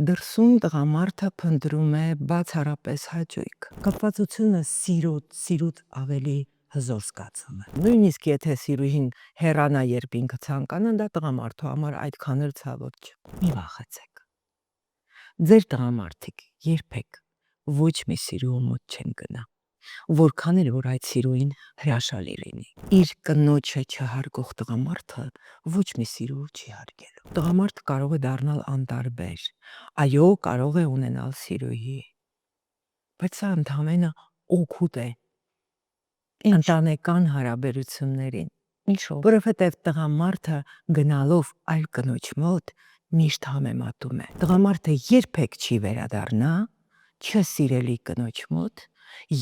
Դրսում տղամարդը փնտրում է բացառապես հաճույք։ Կապվածությունը սիրուց ավելի հզոր զգացում է։ Նույնիսկ եթե սիրուհին հեռանա, երբ ինքը ցանկանա, դա տղամարդու համար այդքան էլ ցավոտ չէ։ Մի վախեցեք։ Ձեր տղամարդիկ երբեք ոչ մի սիրուհու մոտ չեն գնա, որքան էլ որ այդ սիրուհին հրաշալի լինի։ Իր կնոջը չհարգող տղամարդը ոչ մի սիրուհու չի հարգելու։ Տղամարդը կարող է դառնալ անտարբեր, այո, կարող է ունենալ սիրուհի, բայց սա ընդհանրապես օգուտ է ընտանեկան հարաբերություններին։ Ինչու՞։ Որովհետև տղամարդը գնալով այլ կնոջ մոտ միշտ համեմատում է։ Տղամարդը երբեք չի վերադառնա չսիրելի կնոջ մոտ,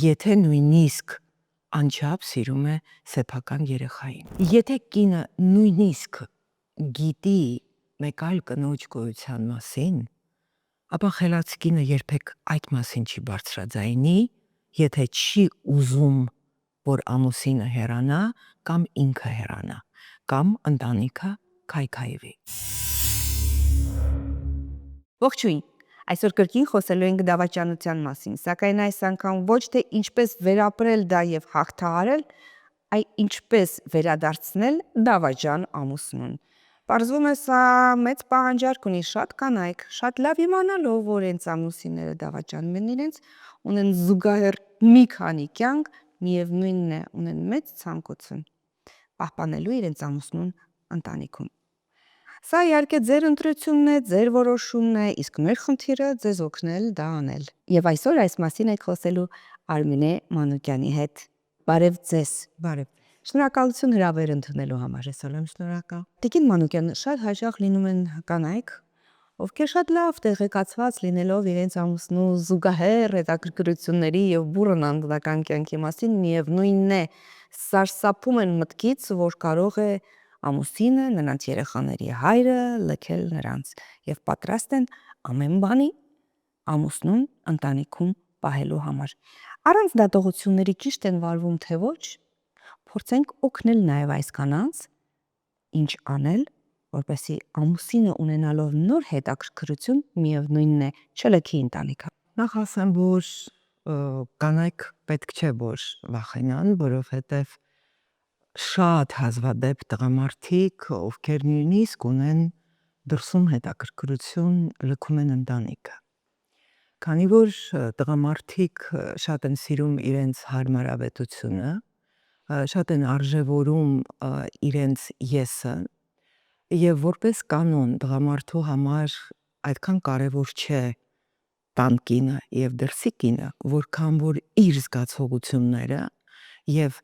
եթե նույնիսկ անչափ սիրում է սեփական երեխային։ Եթե կինը նույնիսկ գիտի մեկ այլ կնոջ գոյության մասին, ապա խելաց կինը երբեք այդ մասին չի բարձրաձայնի, եթե չի ուզում, որ ամուսինը հեռանա կամ ինքը հեռանա, կամ ընտանիքը քայքայվի։ Ողջույն, այսօր կրկին խոսելու ենք դավաճանության մասին, սակայն այս անգամ ոչ թե ինչպես վերապրել դա և հաղթահարել, այլ ինչպես վերադարձնել դավաճան ամուսնուն։ Պարզվում է, սա մեծ պահանջարկ ունի շատ կանայք, շատ լավ իմանալով, որ իրենց ամուսինները դավաճանում են իրենց, ունեն զուգահեռ մի քանի կյանք, միևնույնն է, ունեն մեծ ցանկություն պահպանելու իրենց ամուսնուն ընտանիքում։ Սա իհարկե ձեր ընտրությունն է, ձեր որոշումն է, իսկ մեր խնդիրը ձեզ օգնել դա անել։ Եվ այսօր այս մասին ենք խոսելու Արմինե Մանուկյանի հետ։ Բարև ձեզ։ Բարև։ Շնորհակալություն հրավեր ընդունելու համար։ Ես էլ եմ շնորհակալ։ Տիկին Մանուկյան, շատ հաճախ լինում են կանայք, ովքեր շատ լավ տեղեկացված լինելով իրենց ամուսնու զուգահեռ հետաքրքրությունների եւ բուռն անձնական կյանքի մասին, միևնույնն է, սարսափում են մտքից, որ կարող է ամուսինը, նրանց երեխաների հայրը լքել նրանց եւ պատրաստ են ամեն բանի ամուսնուն ընտանիքում պահելու համար։ Առանց դատողությունների ճիշտ են վարվում, թե ոչ, փորձենք օգնել նաեւ այս կանանց, ինչ անել, որպեսզի ամուսինը ունենալով նոր հետաքրքրություն, միևնույնն է, չլքի ընտանիքը։ Նախ ասեմ, որ կանայք պետք չէ որ վախենան, որովհետև շատ հազվադեպ տղամարդիկ, ովքեր նույնիսկ ունեն դրսում հետաքրքրություն, լքում են ընտանիքը։ Քանի որ տղամարդիկ շատ են սիրում իրենց հարմարավետությունը, շատ են արժևորում իրենց եսը, եւ որպես կանոն տղամարդու համար այդքան կարևոր չէ տան կինը եւ դրսի կինը, որքան որ իր զգացողությունները եւ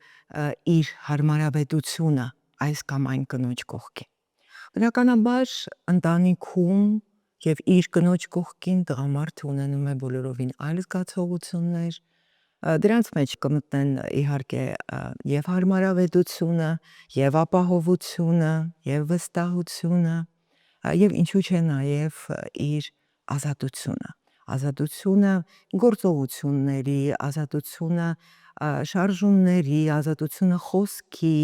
իր հարմարավետությունը այս կամ այն կնոջ կողքին։ Բնականաբար ընտանիքում եւ իր կնոջ կողքին տղամարդը ունենում է բոլորովին այլ զգացողություններ, դրանց մեջ կմտնեն իհարկե եւ հարմարավետությունը, եւ ապահովությունը, եւ վստահությունը, եւ ինչու՞ չէ նաեւ իր ազատությունը։ Ազատությունը գործողությունների, ազատությունը շարժումների, ազատությունը խոսքի,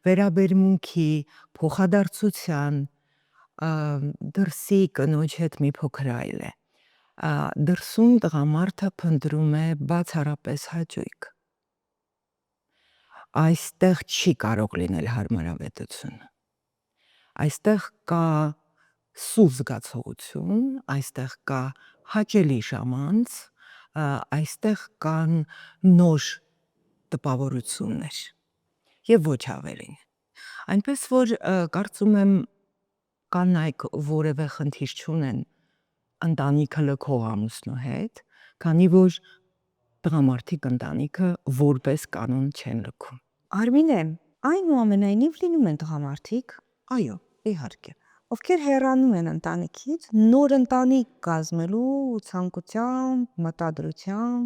վերաբերմունքի, փոխադարձության, դրսի կնոջ հետ մի փոքր այլ է։ Դրսում տղամարդը փնտրում է բացառապես հաճույք։ Այստեղ չի կարող լինել հարմարավետություն։ Այստեղ կա սուր զգացողություն, այստեղ կա հաճելի ժամանց, այստեղ կան նոր տպավորություններ եւ ոչ ավելին։ Այնպես որ կարծում եմ կանայք որևէ խնդիր չունեն ընտանիքը լքող ամուսնու հետ, քանի որ տղամարդիկ ընտանիքը որպես կանոն չեն լքում։ Արմինե, այնուամենայնիվ լինում են տղամարդիկ, Այո, իհարկե։ ովքեր հեռանում են ընտանիքից, նոր ընտանիք կազմելու ցանկությամբ, մտադրությամբ։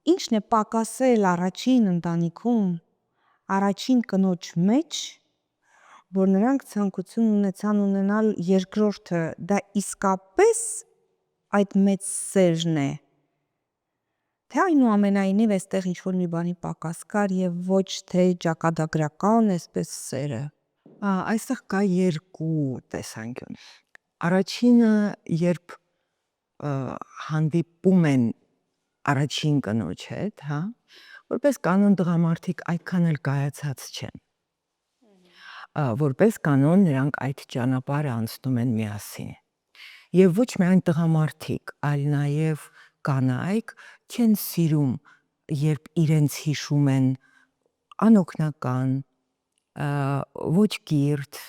Ինչն է պակասել առաջին ընտանիքում, առաջին կնոջ մեջ, որ նրանք ցանկություն ունեցան ունենալ երկրորդը, դա իսկապես այդ մեծ սերն է, թե այնուամենայնիվ այստեղ ինչ-որ մի բանի պակաս կար եւ ոչ թե ճակատագրական էսպես սերը։ Այստեղ կա երկու տեսանկյուն։ Առաջինը, երբ հանդիպում են առաջին կնոջ հետ, հա, որպես կանոն տղամարդիկ այդքան էլ կայացած չեն։ Որպես կանոն նրանք այդ ճանապարհը անցնում են միասին։ Եվ ոչ միայն տղամարդիկ, այլ նաև կանայք չեն սիրում, երբ իրենց հիշում են անօգնական, ոչ կիրթ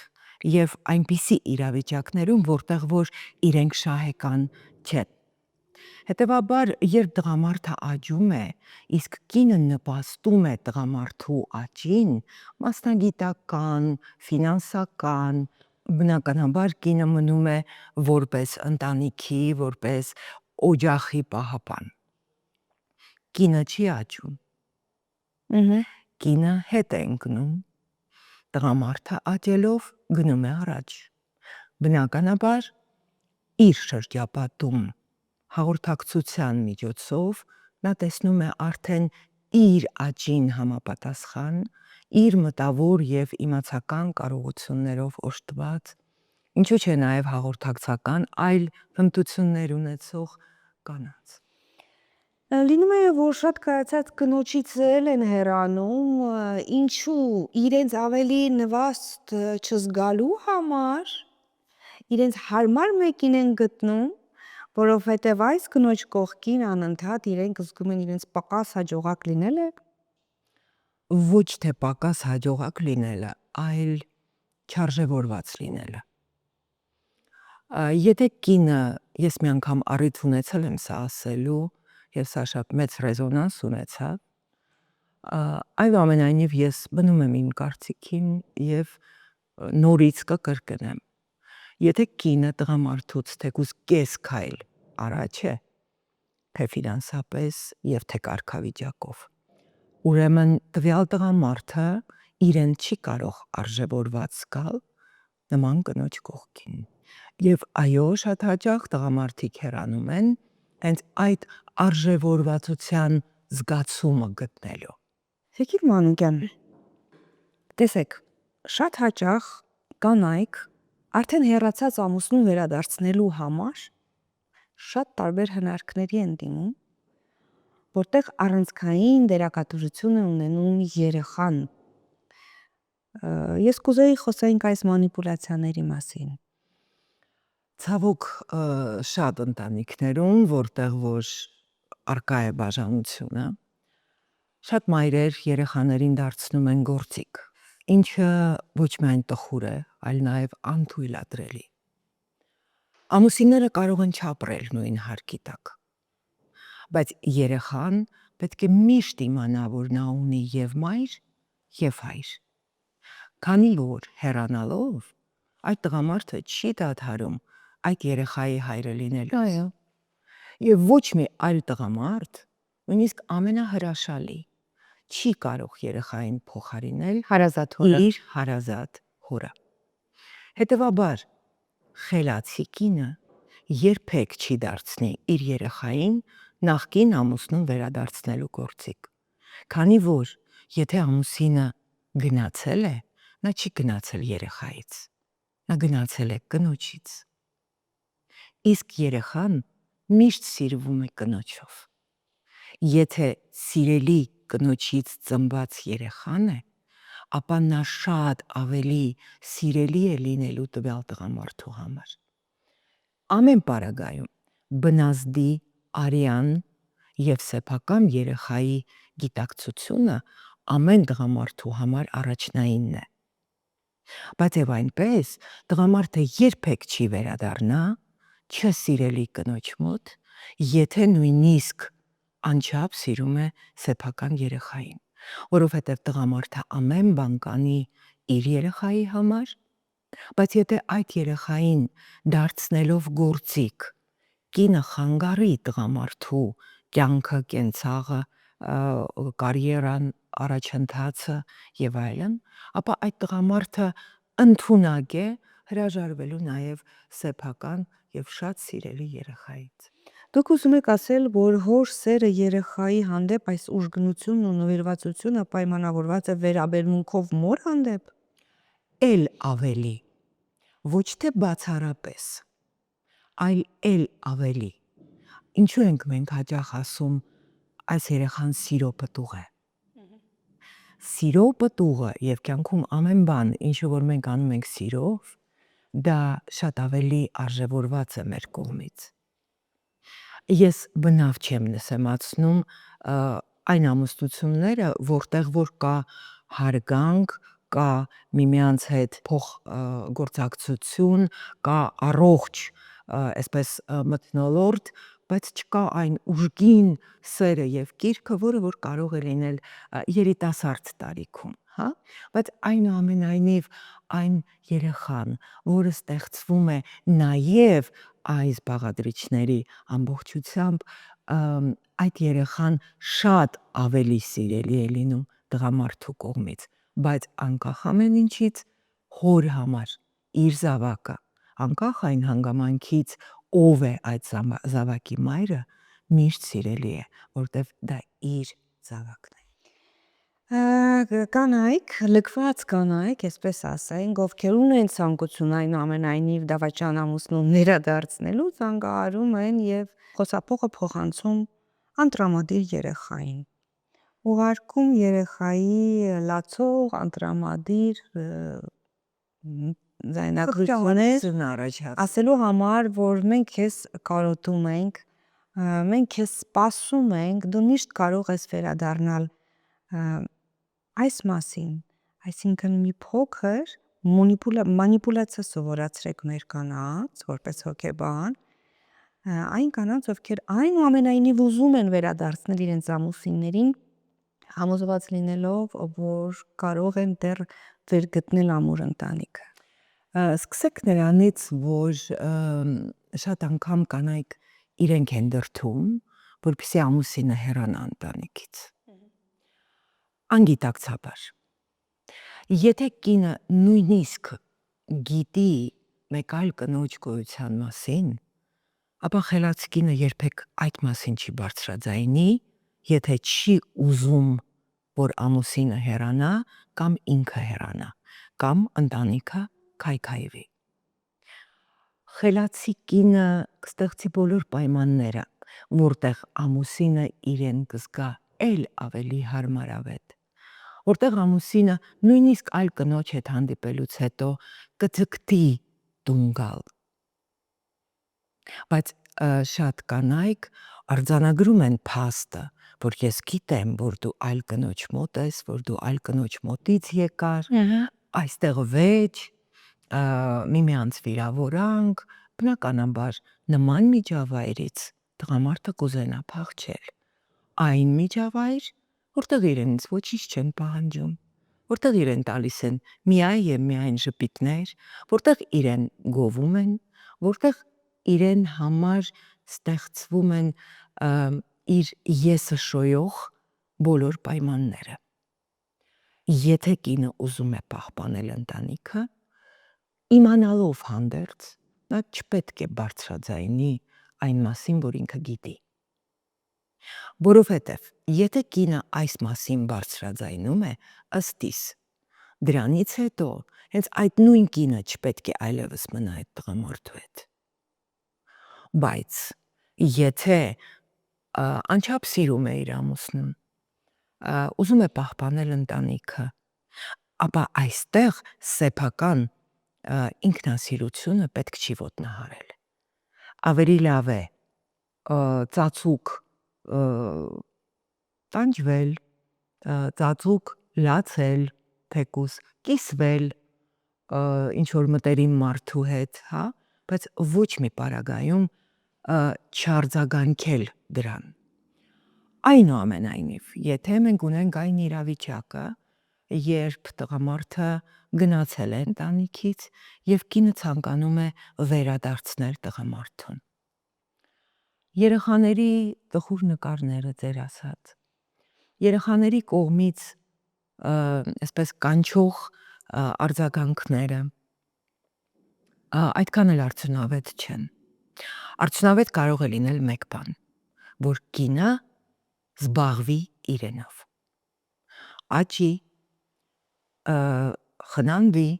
եւ այնպիսի իրավիճակներում, որտեղ որ իրենք շահեկան չեն։ Հետևաբար, երբ տղամարդը աճում է, իսկ կինը նպաստում է տղամարդու աճին, մասնագիտական, ֆինանսական, բնականաբար կինը մնում է որպես ընտանիքի, որպես օջախի պահապան։ Կինը չի աճում, կինը հետ է ընկնում, տղամարդը աճելով գնում է առաջ։ Բնականաբար իր շրջապատում հաղորդակցության միջոցով նա տեսնում է արդեն իր աճին համապատասխան, իր մտավոր եւ իմացական կարողություններով օժտված, ինչու՞ չէ նաեւ հաղորդակցական այլ հմտություններ ունեցող կանանց։ Լինում է, որ շատ կայացած կնոջից էլ են հեռանում, ինչու իրենց ավելի նվաստ չզգալու համար, իրենց հարմար մեկին են գտնում, որովհետև այս կնոջ կողքին անընդհատ իրենք զգում են իրենց պակաս հաջողակ լինելը։ Ոչ թե պակաս հաջողակ լինելը, այլ չարժևորված լինելը։ Եթե կինը, ես մի անգամ առիթ ունեցել եմ սա ասելու, եւ սա շատ մեծ ռեզոնանս ունեցավ, այնուամենայնիվ ես մնում եմ իմ կարծիքին եւ նորից կկրկնեմ։ Եթե կինը տղամարդուց թեկուզ կես քայլ առաջ է, թե ֆինանսապես եւ թե կարգավիճակով, ուրեմն տվյալ տղամարդը իրեն չի կարող արժևորված զգալ նման կնոջ կողքին։ Եվ այո, շատ հաճախ տղամարդիկ հեռանում են հենց այդ արժևորվածության զգացումը գտնելու։ Եկիր Մանուկյան, տեսեք, շատ հաճախ կանայք արդեն հեռացած ամուսնուն վերադարձնելու համար շատ տարբեր հնարքների են դիմում, որտեղ առանցքային դերակատարություն է ունենում երեխան։ Ես կուզեի խոսենք այս մանիպուլյացիաների մասին։ Ցավոք շատ ընտանիքներում, որտեղ որ արկա է բաժանությունը, շատ մայրեր երեխաներին դարձնում են գործիք, ինչը ոչ միայն տխուր է, այլ նաև անթույլատրելի։ Ամուսինները կարող են չապրել նույն հարկի տակ, բայց երեխան պետք է միշտ իմանա, որ նա ունի եւ մայր, եւ հայր։ Քանի որ հեռանալով այդ տղամարդը չի դադարում այդ երեխայի հայրը լինելու։ Այո։ Եվ ոչ մի այլ տղամարդ, նույնիսկ ամենահրաշալի, չի կարող երեխային փոխարինել Հարազատ հորը։ իր հարազատ հորը։ Հետևաբար, խելացի կինը երբեք չի դարձնի իր երեխային նախկին ամուսնուն վերադարձնելու գործիք։ Քանի որ եթե ամուսինը գնացել է, նա չի գնացել երեխայից, նա գնացել է կնոջից։ Իսկ երեխան միշտ սիրվում է կնոջով։ Եթե սիրելի կնոջից ծնված երեխան է, ապա նա շատ ավելի սիրելի է լինելու տվյալ տղամարդու համար։ Ամեն պարագայում բնազդի, արյան եւ սեփական երեխայի գիտակցությունը ամեն տղամարդու համար առաջնայինն է։ Բայց եւ այնպես տղամարդը երբեք չի վերադառնա չսիրելի կնոջ մոտ, եթե նույնիսկ անչափ սիրում է սեփական երեխային, որովհետև տղամարդը ամեն բան կանի իր երեխայի համար, բայց եթե այդ երեխային դարձնելով գործիք կինը խանգարի տղամարդու կյանքը, կենցաղը, կարիերան, առաջընթացը եւ այլն, ապա այդ տղամարդը ընդունակ է հրաժարվելու նաեւ սեփական եւ շատ սիրելի երեխայից։ Դուք ուզում եք ասել, որ հոր սերը երեխայի հանդեպ այս ուժգնությունն ու նվիրվածությունը պայմանավորված է վերաբերմունքով մոր հանդեպ։ Էլ ավելի, ոչ թե բացառապես, այլ էլ ավելի։ Ինչու ենք մենք հաճախ ասում այս երեխան սիրո պտուղ է։ Սիրո պտուղը եւ կյանքում ամեն բան, ինչը որ մենք անում ենք սիրով, դա շատ ավելի արժևորված է մեր կողմից։ Ես բնավ չեմ նսեմացնում այն ամուսնությունները, որտեղ որ կա հարգանք, կա միմյանց հետ փոխգործակցություն, կա առողջ, այսպես մթնոլորտ, բայց չկա այն ուժգին սերը եւ կիրքը, որը որ կարող է լինել երիտասարդ տարիքում, հա, բայց այնուամենայնիվ այն երեխան, որը ստեղծվում է նաև այս բաղադրիչների ամբողջությամբ, այդ երեխան շատ ավելի սիրելի է լինում տղամարդու կողմից, բայց անկախ ամեն ինչից հոր համար իր զավակը, անկախ այն հանգամանքից, ով է այդ զավակի մայրը, միշտ սիրելի է, որտեվ դա իր զավակն է։ Կանայք, լքված կանայք, այսպես ասենք, ովքեր ունեն ցանկություն այնուամենայնիվ դավաճան ամուսնուն ներադարձնելու, զանգահարում են եւ խոսափողը փոխանցում անտրամադիր երեխային։ Ուղարկում երեխայի լացող անտրամադիր ձայնագրություններ ասելու համար, որ մենք քեզ կարոտում ենք, մենք քեզ սպասում ենք, դու միշտ կարող ես վերադառնալ այս մասին, այսինքն մի փոքր մանիպուլյացիա սովորացրեք մեր կանանց, որպես հոգեբան, այն կանանց, ովքեր այնուամենայնիվ ուզում են վերադարձնել իրենց ամուսիններին, համոզված լինելով, որ կարող են դեռ վերգտնել ամուր ընտանիքը։ Սկսեք նրանից, որ շատ անգամ կանայք իրենք են դրդում, որպեսզի ամուսինը հեռանա ընտանիքից։ Անգիտակցաբար։ Եթե կինը նույնիսկ գիտի մեկ այլ կնոջ գոյության մասին, ապա խելաց կինը երբեք այդ մասին չի բարձրաձայնի, եթե չի ուզում, որ ամուսինը հեռանա կամ ինքը հեռանա, կամ ընտանիքը քայքայվի։ Խելացի կինը կստեղծի բոլոր պայմանները, որտեղ ամուսինը իրեն կզգա էլ ավելի հարմարավետ, որտեղ ամուսինը նույնիսկ այլ կնոջ հետ հանդիպելուց հետո կձգտի տուն գալ։ Բայց շատ կանայք արձանագրում են փաստը, որ ես գիտեմ, որ դու այլ կնոջ մոտ ես, որ դու այլ կնոջ մոտից եկար, այստեղ վեճ, միմյանց վիրավորանք, բնականաբար նման միջավայրից տղամարդը կուզենա փախչել։ Այն միջավայր, որտեղ իրենից ոչինչ չեն պահանջում, որտեղ իրեն տալիս են միայն եւ միայն ժպիտներ, որտեղ իրեն գովում են, որտեղ իրեն համար ստեղծվում են իր եսը շոյող բոլոր պայմանները։ Եթե կինը ուզում է պահպանել ընտանիքը, իմանալով հանդերձ, նա չպետք է բարձրաձայնի այն մասին, որ ինքը գիտի։ Որովհետև եթե կինը այս մասին բարձրաձայնում է, ըստ իս, դրանից հետո հենց այդ նույն կինը չպետք է այլևս մնա այդ տղամարդու հետ։ Բայց եթե անչափ սիրում է իր ամուսնուն, ուզում է պահպանել ընտանիքը, ապա այստեղ սեփական ինքնասիրությունը պետք չի ոտնահարել։ Ավելի լավ է ծածուկ տանջվել, ծածուկ լացել, թեկուզ կիսվել ինչ-որ մտերիմ մարդու հետ, հա, բայց ոչ մի պարագայում չարձագանքել դրան։ Այնուամենայնիվ, եթե մենք ունենք այն իրավիճակը, երբ տղամարդը գնացել է ընտանիքից եւ կինը ցանկանում է վերադարձնել տղամարդուն։ Երեխաների տխուր նկարները ձեր ասած, երեխաների կողմից այսպես կանչող արձագանքները այդքան էլ արդյունավետ չեն։ Արդյունավետ կարող է լինել մեկ բան, որ կինը զբաղվի իրենով, աճի, խնամվի,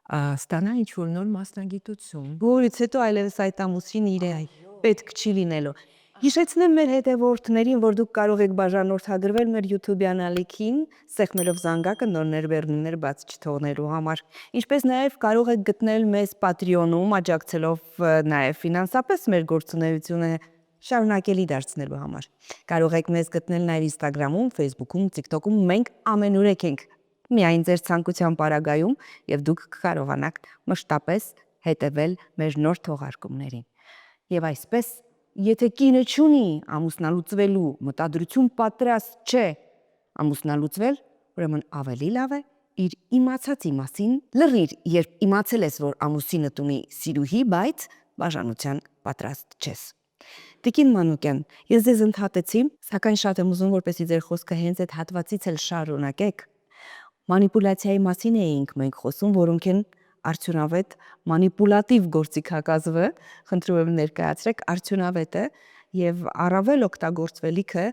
ստանա ինչ-որ նոր մասնագիտություն։ Որից հետո այլևս այդ ամուսին իրեն պետք չի լինելու։ Հիշեցնեմ մեր հետևորդներին, որ դուք կարող եք բաժանորդագրվել մեր YouTube-յան ալիքին, սեղմելով զանգակը նոր ներբեռնումներ բաց չթողնելու համար։ Ինչպես նաև կարող եք գտնել մեզ Patreon-ում, աջակցելով նաև ֆինանսապես մեր գործունեությունը շարունակելի դարձնելու համար։ Կարող եք մեզ գտնել նաև Instagram-ում, Facebook-ում, TikTok-ում, մենք ամենուրեք ենք։ Միայն ձեր ցանկության պարագայում եւ դուք կկարողանաք մշտապես հետևել մեր նոր թողարկումներին։ Եվ այսպես, եթե կինը չունի ամուսնալուծվելու մտադրություն պատրաստ չէ ամուսնալուծվել, ուրեմն ավելի լավ է իր իմացածի մասին լռիր, երբ իմացել ես, որ ամուսինդ ունի սիրուհի, բայց բաժանության պատրաստ չես։ Տիկին Մանուկյան, ես ձեզ ընդհատեցի, սակայն շատ եմ ուզում, որպեսզի ձեր խոսքը հենց այդ հատվածից էլ շարունակեք։ Մանիպուլյացիայի մասին էինք մենք խոսում, որոնք են արդյունավետ մանիպուլատիվ գործիքակազմը, խնդրում եմ ներկայացրեք արդյունավետը եւ առավել օգտագործվելիքը,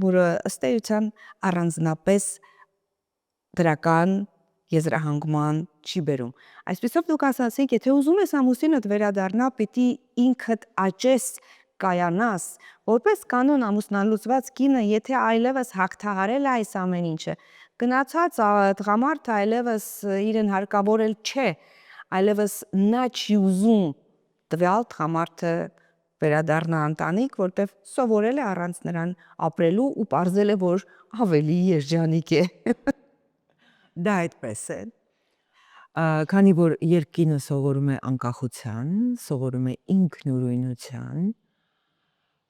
որը ըստ էության առանձնապես դրական եզրահանգման չի բերում։ Այսպեսով դուք ասացիք, եթե ուզում ես ամուսինդ վերադառնա, պիտի ինքդ աճես, կայանաս, որպես կանոն ամուսնալուծված կինը, եթե այլևս հաղթահարել է այս ամեն ինչը, գնացած տղամարդը այլևս իրեն հարկավորել չէ, այլևս նա չի ուզում տվյալ տղամարդը վերադառնա ընտանիք, որտեղ սովորել է առանց նրան ապրելու ու պարզել է, որ ավելի երջանիկ է։ Դա այդպես է։ Քանի որ երբ կինը սովորում է անկախության, սովորում է ինքնուրույնության,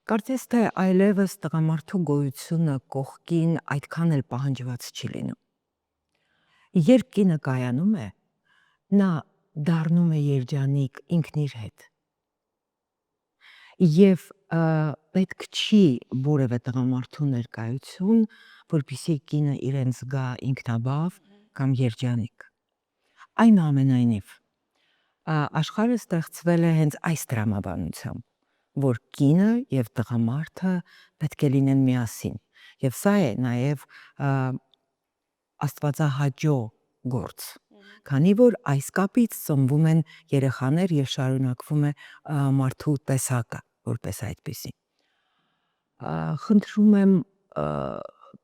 կարծես թե այլևս տղամարդու գոյությունը կողքին այդքան էլ պահանջված չի լինում։ Երբ կինը կայանում է, նա դառնում է երջանիկ ինքն իր հետ։ Եվ պետք չի որևէ տղամարդու ներկայություն, որպեսզի կինը իրեն զգա ինքնաբավ կամ երջանիկ։ Այնուամենայնիվ, աշխարհը ստեղծվել է հենց այս տրամաբանությամբ, որ կինը եւ տղամարդը պետք է լինեն միասին։ Եվ սա է նաեւ աստվածահաճո գործ, քանի որ այս կապից ծնվում են երեխաներ եւ շարունակվում է մարդու տեսակը որպես այդպիսի։ Խնդրում եմ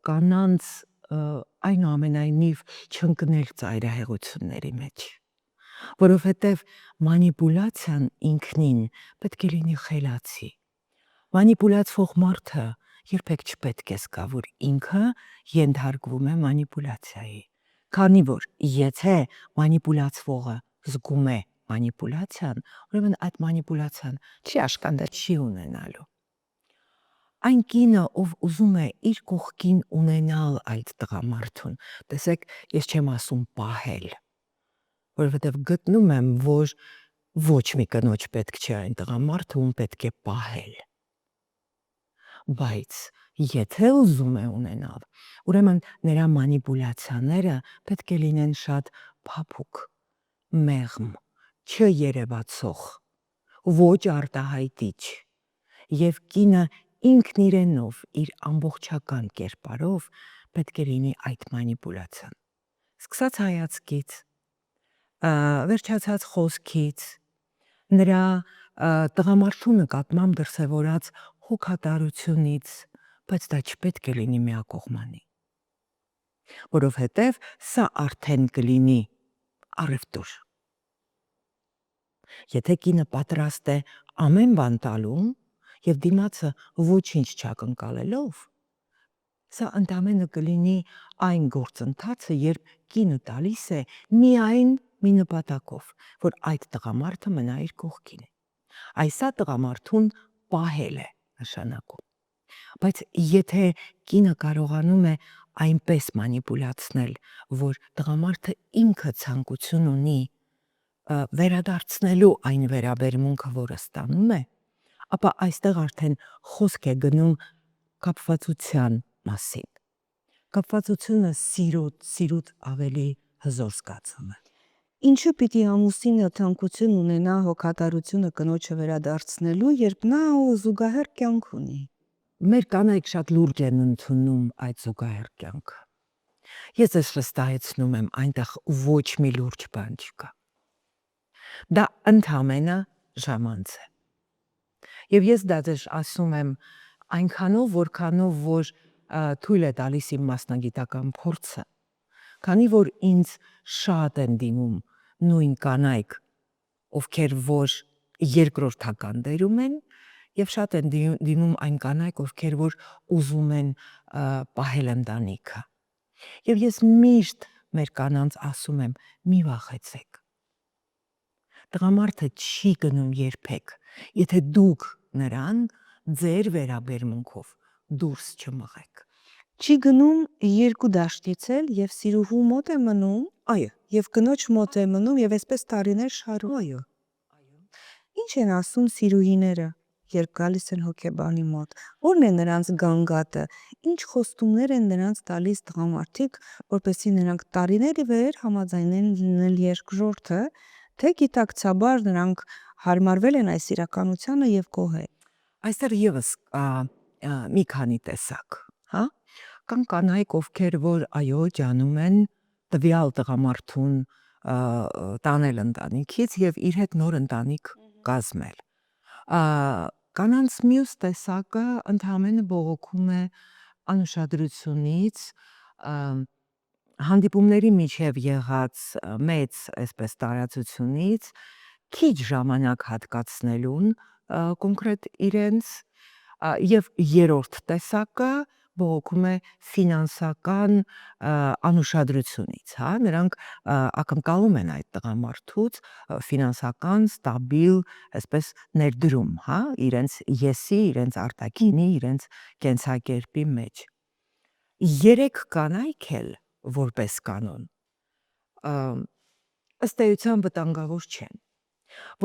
կանանց այնուամենայնիվ չընկնել ծայրահեղությունների մեջ, որովհետև մանիպուլյացիան ինքնին պետք է լինի խելացի։ Մանիպուլյացվող մարդը երբեք չպետք է զգա, որ ինքը ենթարկվում է մանիպուլյացիայի, քանի որ եթե մանիպուլյացվողը զգում է մանիպուլյացիան, ուրեմն այդ մանիպուլյացիան չի աշխատել, չի ունենալու։ Այն կինը, ով ուզում է իր կողքին ունենալ այդ տղամարդուն, տեսեք, ես չեմ ասում պահել, որովհետև գտնում եմ, որ ոչ մի կնոջ պետք չէ այն տղամարդը, ում պետք է պահել։ Բայց եթե ուզում է ունենալ, ուրեմն նրա մանիպուլյացիաները պետք է լինեն շատ փափուկ, մեղմ, չերևացող, ոչ արտահայտիչ, եւ կինը ինքն իրենով, իր ամբողջական կերպարով պետք է լինի այդ մանիպուլյացիան։ Սկսած հայացքից, վերջացած խոսքից, նրա տղամարդու նկատմամբ դրսևորած հոգատարությունից, բայց դա չպետք է լինի միակողմանի, որովհետև սա արդեն կլինի առևտուր։ Եթե կինը պատրաստ է ամեն բան տալու եւ դիմացը ոչինչ չակնկալելով, սա ընդամենը կլինի այն գործընթացը, երբ կինը տալիս է միայն մի նպատակով, որ այդ տղամարդը մնա իր կողքին։ Այսա տղամարդուն պահել է նշանակում։ Բայց եթե կինը կարողանում է այնպես մանիպուլացնել, որ տղամարդը ինքը ցանկություն ունի վերադարձնելու այն վերաբերմունքը, որը ստանում է, ապա այստեղ արդեն խոսք է գնում կապվածության մասին։ Կապվածությունը սիրուց ավելի հզոր զգացում է։ Ինչու պիտի ամուսինը թանկություն ունենա հոգատարությունը կնոջը վերադարձնելու, երբ նա զուգահեռ կյանք ունի։ Մեր կանայք շատ լուրջ են ընդունում այդ զուգահեռ կյանքը։ Ես ես վստահեցնում եմ, այնտեղ ոչ մի լուրջ բան չկա։ Դա ընդամենը ժամանց է։ Եվ ես դա ձեզ ասում եմ այնքանով, որքանով որ թույլ է տալիս իմ մասնագիտական փորձը, քանի որ ինձ շատ են դիմում նույն կանայք, ովքեր որ երկրորդական դերում են, եւ շատ են դիմում այն կանայք, ովքեր որ ուզում են պահել ընտանիքը։ Եվ ես միշտ մեր կանանց ասում եմ՝ մի վախեցեք։ Տղամարդը չի գնում երբեք, եթե դուք նրան ձեր վերաբերմունքով դուրս չմղեք։ Չի գնում երկու դաշտից էլ եւ սիրուհու մոտ է մնում, Այո, եւ կնոջ մոտ է մնում եւ այսպես տարիներ շարում։ այո։ Ինչ են ասում սիրուհիները, երբ գալիս են հոգեբանի մոտ։ Ո՞րն է նրանց գանգատը։ Ինչ խոստումներ են նրանց տալիս տղամարդիկ, որպեսզի նրանք տարիներ ի վեր համաձայնեն լինել երկրորդը, թե գիտակցաբար նրանք հարմարվել են այս իրականությանը եւ կոհել։ Այստեղ եւս մի քանի տեսակ, հա? Կան կանայք, ովքեր որ այո ջանում են տվյալ տղամարդուն տանել ընտանիքից եւ իր հետ նոր ընտանիք կազմել։ Կանանց մյուս տեսակը ընդհանրապես բողոքում է անուշադրությունից, հանդիպումների միջև եղած մեծ այսպես տարածությունից, քիչ ժամանակ հատկացնելուն կոնկրետ իրենց եւ երրորդ տեսակը բողոքում է ֆինանսական անուշադրությունից, հա, նրանք ակնկալում են այդ տղամարդուց ֆինանսական ստաբիլ, այսպես ներդրում, հա, իրենց եսի, իրենց արտաքինի, իրենց կենսակերպի մեջ։ Երեք կանայք էլ որպես կանոն ըստ էության վտանգավոր չեն,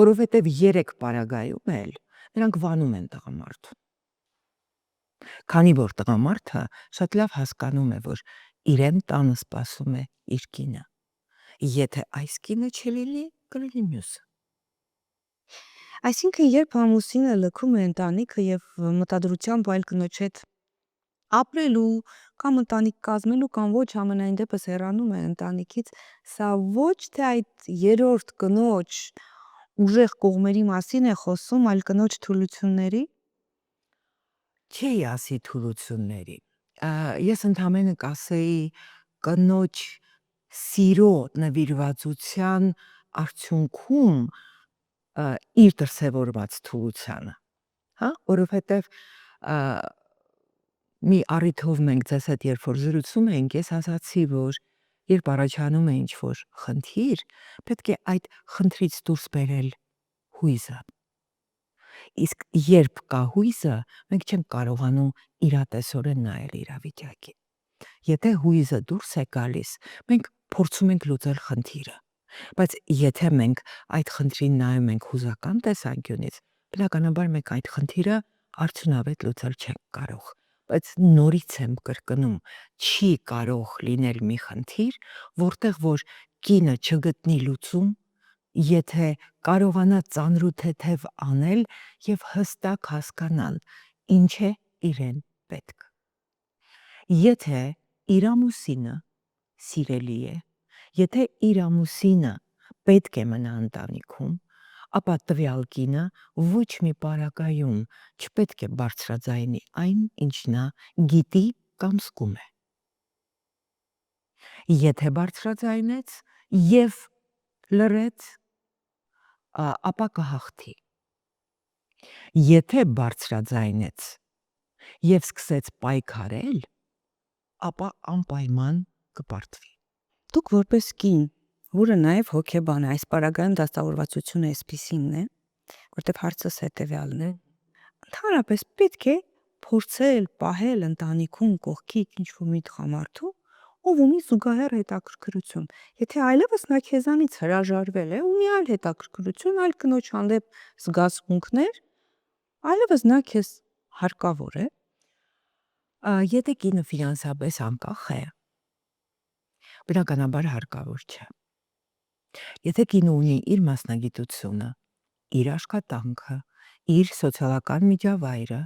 որովհետև երեք պարագայում էլ նրանք վանում են տղամարդուն։ Քանի որ տղամարդը շատ լավ հասկանում է, որ իրեն տանը սպասում է իր կինը։ Եթե այս կինը չլինի, կլինի մյուսը։ Այսինքն երբ ամուսինը լքում է ընտանիքը եւ մտադրությամբ այլ կնոջ հետ ապրելու կամ ընտանիք կազմելու կամ ոչ ամենայն դեպս հեռանում է ընտանիքից, սա ոչ թե այդ երրորդ կնոջ ուժեղ կողմերի մասին է խոսում, այլ կնոջ թուլությունների։ Չի ասի թուլությունների։ Ես ընդհանրապես կասեի կնոջ սիրո նվիրվածության արդյունքում իր դրսևորված թուլությանը, հա, որովհետև մի առիթով մենք ձեզ հետ երբ որ զրուցում էինք, ես ասացի, որ երբ առաջանում է ինչ-որ խնդիր, պետք է այդ խնդրից դուրս բերել հույզը։ Իսկ երբ կա հույզը, մենք չենք կարողանում իրատեսորեն նայել իրավիճակին։ Եթե հույզը դուրս է գալիս, մենք փորձում ենք լուծել խնդիրը։ Բայց եթե մենք այդ խնդրին նայում ենք հուզական տեսանկյունից, բնականաբար մենք այդ խնդիրը արդյունավետ լուծել չենք կարող։ Բայց նորից եմ կրկնում, չի կարող լինել մի խնդիր, որտեղ որ կինը չգտնի լուծում, եթե կարողանա ծանրութեթև անել եւ հստակ հասկանալ, ինչ է իրեն պետք։ Եթե իր ամուսինը սիրելի է, եթե իր ամուսինը պետք է մնա ընտանիքում, ապա տվյալ կինը ոչ մի պարագայում չպետք է բարձրաձայնի այն, ինչ նա գիտի կամ զգում է։ Եթե բարձրաձայնեց եւ լռեց, ապա կհաղթի։ Եթե բարձրաձայնեց եւ սկսեց պայքարել, ապա անպայման կպարտվի։ Դուք որպես կին, որը նաև հոգեբան է, այս պարագայում դաստավորվածությունը այսպիսինն է, որտեղ հարցս հետևյալն է, ընդհանրապես պետք է փորձել պահել ընտանիքում կողքից ինչ-որ մի տղամարդու, ով ունի զուգահեռ հետաքրքրություն։ Եթե այլևս նա քեզանից հրաժարվել է, ունի այլ հետաքրքրություն, այլ կնոջ հանդեպ զգացմունքներ, այլևս նա քեզ հարկավոր է։ Եթե կինը ֆինանսապես անկախ է, բնականաբար հարկավոր չէ։ Եթե կինը ունի իր մասնագիտությունը, իր աշխատանքը, իր սոցիալական միջավայրը,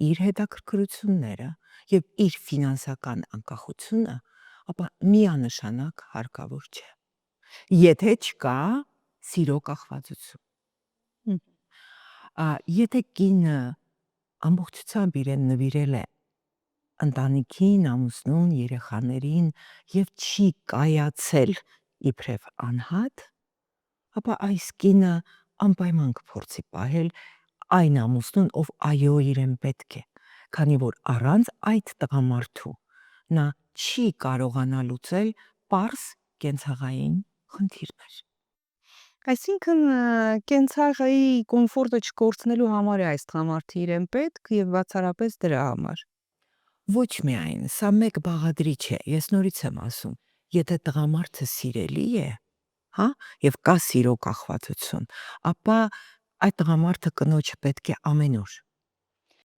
իր հետաքրքրությունները եւ իր ֆինանսական անկախությունը, ապա միանշանակ հարկավոր չէ։ Եթե չկա սիրո կախվածություն։ Հմ։ Եթե կինը ամբողջությամբ իրեն նվիրել է ընտանիքին, ամուսնուն, երեխաներին եւ չի կայացել իբրև անհատ, ապա այս կինը անպայման կփորձի պահել այն ամուսնուն, ով այո իրեն պետք է, քանի որ առանց այդ տղամարդու նա չի կարողանա լուծել պարզ կենցաղային խնդիրներ։ Այսինքն կենցաղայի կոմֆորտը չկորցնելու համար է այս տղամարդը իրեն պետք եւ բացառապես դրա համար։ Ոչ միայն, սա մեկ բաղադրիչ է, ես նորից եմ ասում, եթե տղամարդը սիրելի է, հա, եւ կա սիրո կախվածություն, ապա այդ տղամարդը կնոջը պետք է ամեն օր։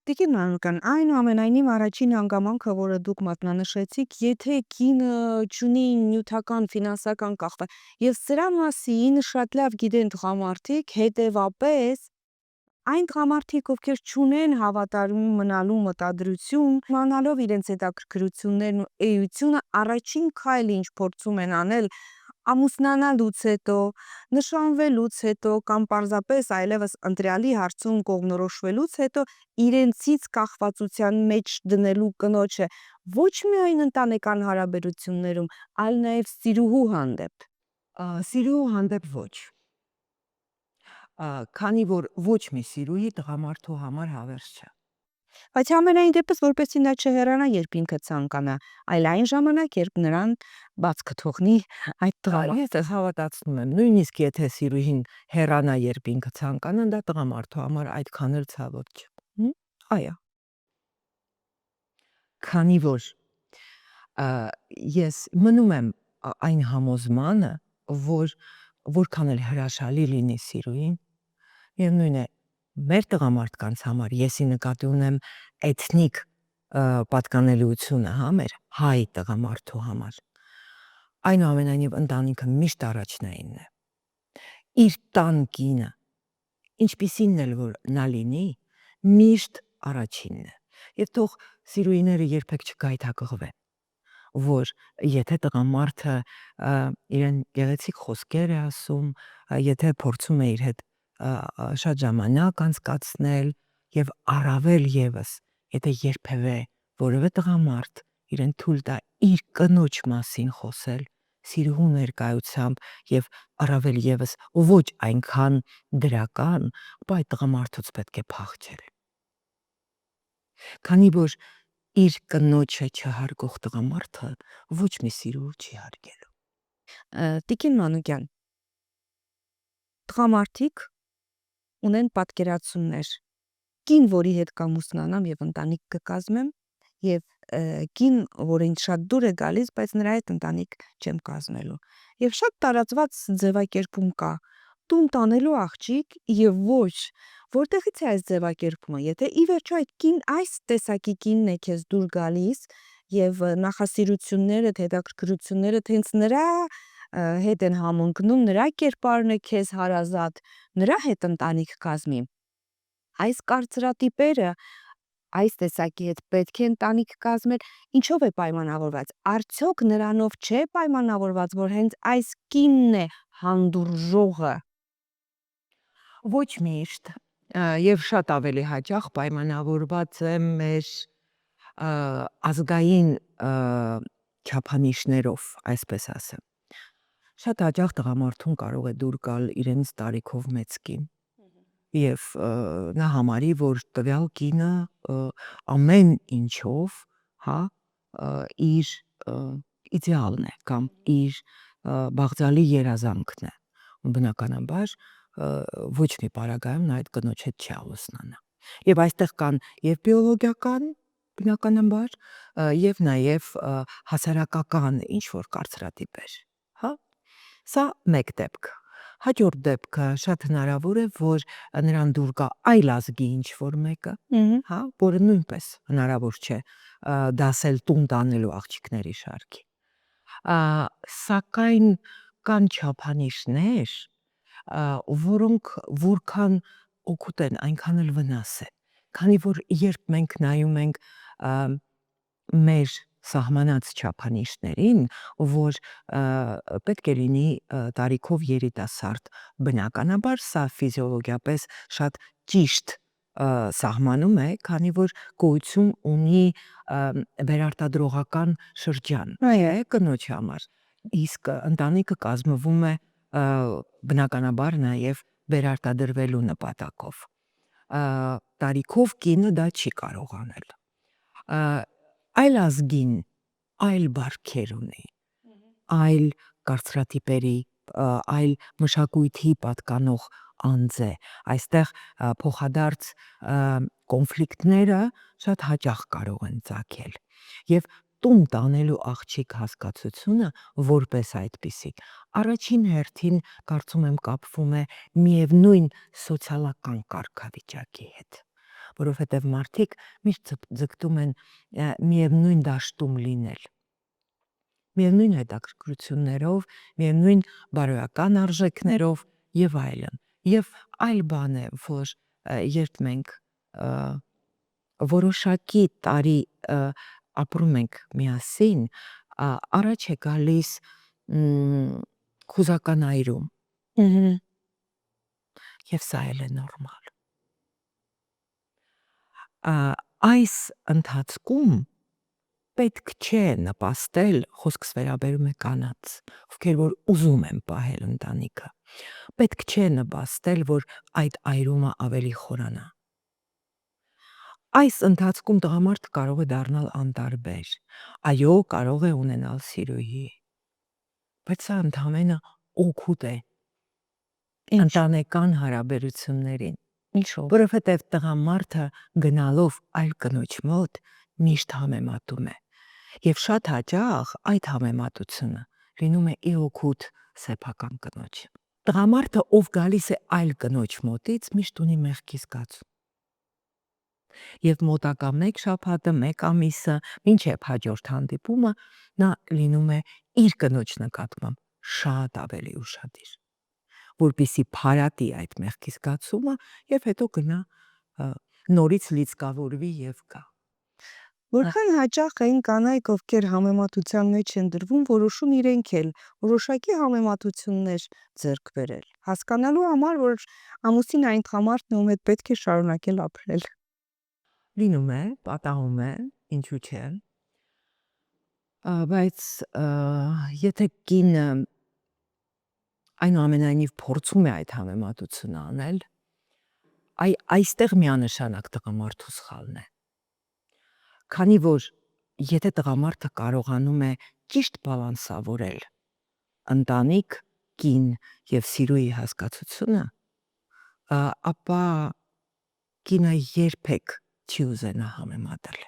Տիկին Մանուկյան, այնուամենայնիվ առաջին հանգամանքը, որը դուք մատնանշեցիք, եթե կինը չունի նյութական, ֆինանսական կախված, եւ սրա մասին շատ լավ գիտեն տղամարդիկ, հետեւապես այն տղամարդիկ, ովքեր չունեն հավատարիմ մնալու մտադրություն, իմանալով իրենց հետաքրքրություններն ու էությունը, առաջին քայլը ինչ փորձում են անել, ամուսնանալուց հետո, նշանվելուց հետո կամ պարզապես այլևս ընտրյալի հարցում կողմնորոշվելուց հետո իրենցից կախվածության մեջ դնելու կնոջը ոչ միայն ընտանեկան հարաբերություններում, այլ նաև սիրուհու հանդեպ։ Սիրուհու հանդեպ ոչ, քանի որ ոչ մի սիրուհի տղամարդու համար հավերժ չէ։ Բայց ամենայն դեպս, որպեսզի նա չհեռանա, երբ ինքը ցանկանա, այլ այն ժամանակ, երբ նրան բաց կթողնի այդ տղամարդը։ Ես հավատացնում եմ, նույնիսկ եթե սիրուհին հեռանա, երբ ինքը ցանկանա, դա տղամարդու համար այդքան էլ ցավոտ չէ։ Այո։ Քանի որ ես մնում եմ այն համոզմանը, որ որքան էլ հրաշալի լինի սիրուհին, միևնույն է, մեր տղամարդկանց համար, եսի նկատի ունեմ էթնիկ պատկանելիությունը, հա, մեր հայ տղամարդու համար, այնուամենայնիվ ընտանիքը միշտ առաջնայինն է։ Իր տան կինը, ինչպիսին էլ որ նա լինի, միշտ առաջինն է։ Եվ թող սիրուհիները երբեք չգայթակղվեն, որ եթե տղամարդը իրեն գեղեցիկ խոսքեր է ասում, եթե փորձում է իր հետ շատ ժամանակ անցկացնել եւ առավել եւս, եթե երբևէ որևէ տղամարդ իրեն թույլ տա իր կնոջ մասին խոսել, սիրուհու ներկայությամբ եւ առավել եւս ոչ այնքան դրական, ապա այդ տղամարդուց պետք է փախչել։ Քանի որ իր կնոջը չհարգող տղամարդը ոչ մի սիրուհու չի հարգելու։ Տիկին Մանուկյան, տղամարդիկ ունեն պատկերացումներ։ Կին, որի հետ կամուսնանամ եւ ընտանիք կկազմեմ, եւ կին, որ ինձ շատ դուր է գալիս, բայց նրա հետ ընտանիք չեմ կազմելու։ Եվ շատ տարածված ձևակերպում կա. տուն տանելու աղջիկ եւ ոչ, որտեղից է այս ձևակերպումը, եթե ի վերջո այդ կին այս տեսակի կինն է քեզ դուր գալիս եւ նախասիրությունները, հետաքրքրությունները հենց նրա հետ են համընկնում, նրա կերպարն է քեզ հարազատ, նրա հետ ընտանիք կազմի։ Այս կարծրատիպերը այս տեսակի հետ պետք է ընտանիք կազմել, ինչով է պայմանավորված։ Արդյոք նրանով չէ պայմանավորված, որ հենց այս կինն է հանդուրժողը։ Ոչ միշտ, եւ շատ ավելի հաճախ պայմանավորված է մեր ազգային չափանիշներով, այսպես ասեմ։ Շատ հաճախ տղամարդուն կարող է դուր գալ իրենց տարիքով մեծ կին։ Եվ նա համարի, որ տվյալ կինը ամեն ինչով, հա, իր իդեալն է կամ իր բաղձալի երազանքն է։ Բնականաբար ոչ մի պարագայում նա այդ կնոջ հետ չի ամուսնանա։ Եվ այստեղ կան եւ բիոլոգիական, բնականաբար, եւ նաեւ հասարակական ինչ որ կարծրատիպեր, հա։ Սա մեկ դեպք։ Հաջորդ դեպքը շատ հնարավոր է, որ նրան դուր գա այլ ազգի ինչ որ մեկը, հա, որը նույնպես հնարավոր չէ դասել տուն տանելու աղջիկների շարքի։ Սակայն կան չափանիշներ, որոնք որքան օգուտ են, այնքան էլ վնաս է։ Քանի որ երբ մենք նայում ենք մեր սահմանած չափանիշներին, որ պետք է լինի տարիքով երիտասարդ։ Բնականաբար սա ֆիզիոլոգիապես շատ ճիշտ սահմանում է, քանի որ գոյություն ունի վերարտադրողական շրջան կնոջ համար։ Իսկ ընտանիքը կազմվում է բնականաբար նաև վերարտադրվելու նպատակով։ Տարիքով կինը դա չի կարող անել։ Այլ ազգին այլ բարքեր ունի, այլ կարծրատիպերի, այլ մշակույթի պատկանող անձ է։ Այստեղ փոխադարձ կոնֆլիկտները շատ հաճախ կարող են ծագել։ Եվ տուն տանելու աղջիկ հասկացությունը որպես այդպիսի առաջին հերթին կարծում եմ կապվում է միևնույն սոցիալական կարգավիճակի հետ, որովհետև մարդիկ միշտ ձգտում են միևնույն դաշտում լինել, միևնույն հետաքրքրություններով, միևնույն բարոյական արժեքներով եւ այլն։ Եվ այլ բան է, որ երբ մենք որոշակի տարի ապրում ենք միասին, առաջ է գալիս խուզական այրում։ Եվ սա էլ է նորմալ։ Այս ընթացքում պետք չէ նպաստել, խոսքս վերաբերում է կանանց, ովքեր որ ուզում են պահել ընտանիքը, պետք չէ նպաստել, որ այդ այրումը ավելի խորանա։ Այս ընթացքում տղամարդը կարող է դառնալ անտարբեր, այո, կարող է ունենալ սիրուհի, բայց սա ընդամենը օգուտ է ընտանեկան հարաբերություններին, որովհետև տղամարդը գնալով այլ կնոջ մոտ միշտ համեմատում է։ Եվ շատ հաճախ այդ համեմատությունը լինում է ի օգուտ սեփական կնոջ։ Տղամարդը, ով գալիս է այլ կնոջ մոտից, միշտ ունի մեղքի զգացում։ Եվ մոտակա մեկ շաբաթը, մեկ ամիսը, մինչև հաջորդ հանդիպումը, նա լինում է իր կնոջ նկատմամբ շատ ավելի ուշադիր, որպեսզի փարատի այդ մեղքի զգացումը եւ հետո գնա նորից լիցքավորվի եւ գա։ Որքան հաճախ են կանայք, ովքեր համեմատության մեջ են դրվում, որոշում իրենք էլ որոշակի համեմատություններ ձեռք բերել, հասկանալու համար, որ ամուսին այն տղամարդն է, ում հետ պետք է շարունակել ապրել։ Լինում է, պատահում է, ինչու՞ չէ։ Բայց եթե կինը այնուամենայնիվ փորձում է այդ համեմատությունը անել, այստեղ միանշանակ տղամարդու սխալն է։ Քանի որ եթե տղամարդը կարողանում է ճիշտ բալանսավորել ընտանիք, կին եւ սիրուհի հասկացությունը, ապա կինը երբեք չի ուզենա համեմատել։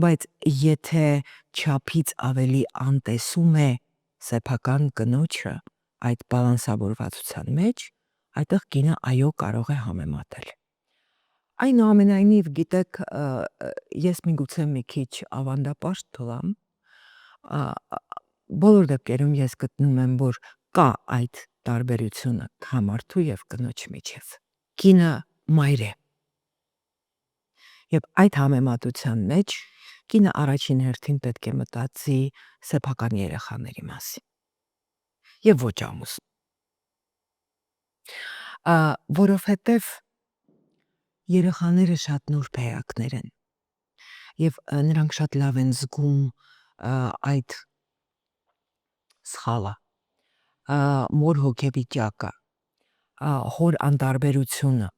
Բայց եթե չափից ավելի անտեսում է սեփական կնոջը այդ բալանսավորվածության մեջ, այդտեղ կինը այո կարող է համեմատել։ Այնուամենայնիվ, գիտեք, ես միգուցե մի քիչ ավանդապաշտ թվամ, բոլոր դեպքերում ես գտնում եմ, որ կա այդ տարբերությունը տղամարդու եւ կնոջ միջև։ Կինը մայր է։ Եվ այդ համեմատության մեջ կինը առաջին հերթին պետք է մտածի սեփական երեխաների մասին։ Եվ ոչ ամուսնու։ Որովհետև երեխաները շատ նուրբ էակներ են եւ նրանք շատ լավ են զգում այդ սխալը, մոր հոգեվիճակը, հոր անտարբերությունը,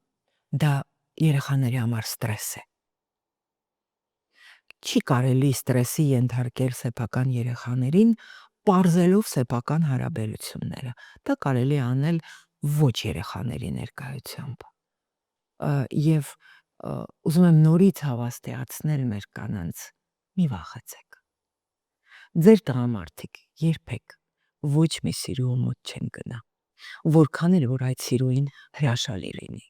դա երեխաների համար ստրես է։ Չի կարելի ստրեսի ենթարկել սեփական երեխաներին, պարզելով սեփական հարաբերությունները։ Դա կարելի է անել ոչ երեխաների ներկայությամբ։ Եվ ուզում եմ նորից հավաստիացնել մեր կանանց, մի վախեցեք։ Ձեր տղամարդիկ երբեք ոչ մի սիրուհու մոտ չեն գնա, որքան էլ որ այդ սիրուհին հրաշալի լինի։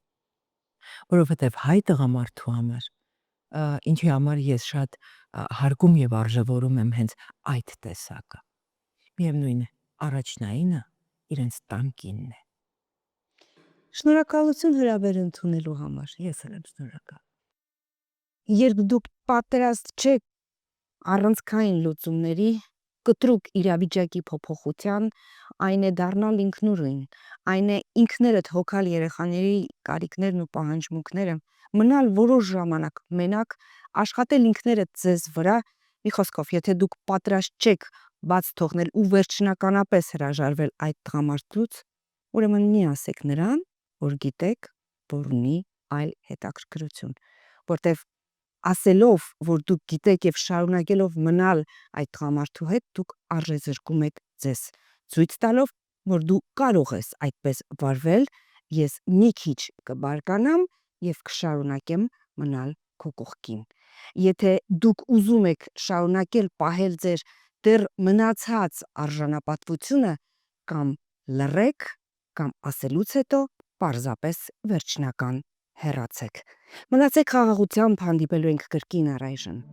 Որովհետև հայ տղամարդու համար, ինչի համար ես շատ հարգում եւ արժևորում եմ հենց այդ տեսակը։ Միևնույն է, առաջնայինը իրենց տան կինն է։ Շնորհակալություն հրավեր ընդունելու համար։ Ես էլ եմ շնորհակալ։ Երբ դուք պատրաստ չեք առանցքային լուծումների կտրուկ իրավիճակի փոփոխության, այն է դառնալ ինքնուրույն, այն է ինքներդ հոգալ երեխաների կարիքներն ու պահանջմունքները, մնալ որոշ ժամանակ մենակ, աշխատել ինքներդ ձեզ վրա, մի խոսքով, եթե դուք պատրաստ չեք բաց թողնել ու վերջնականապես հրաժարվել այդ տղամարդուց, ուրեմն մի ասեք նրան, որ գիտեք, որ ունի այլ հետաքրքրություն, որտեվ ասելով, որ դուք գիտեք եւ շարունակելով մնալ այդ տղամարդու հետ, դուք արժեզրկում եք ձեզ, ցույց տալով, որ դու կարող ես այդպես վարվել, ես մի քիչ կբարկանամ եւ կշարունակեմ մնալ քո կողքին։ Եթե դուք ուզում եք շարունակել պահել ձեր դեռ մնացած արժանապատվությունը, կամ լռեք, կամ ասելուց հետո պարզապես վերջնական հեռացեք։ Մնացեք խաղաղությամբ, հանդիպելու ենք կրկին առայժմ։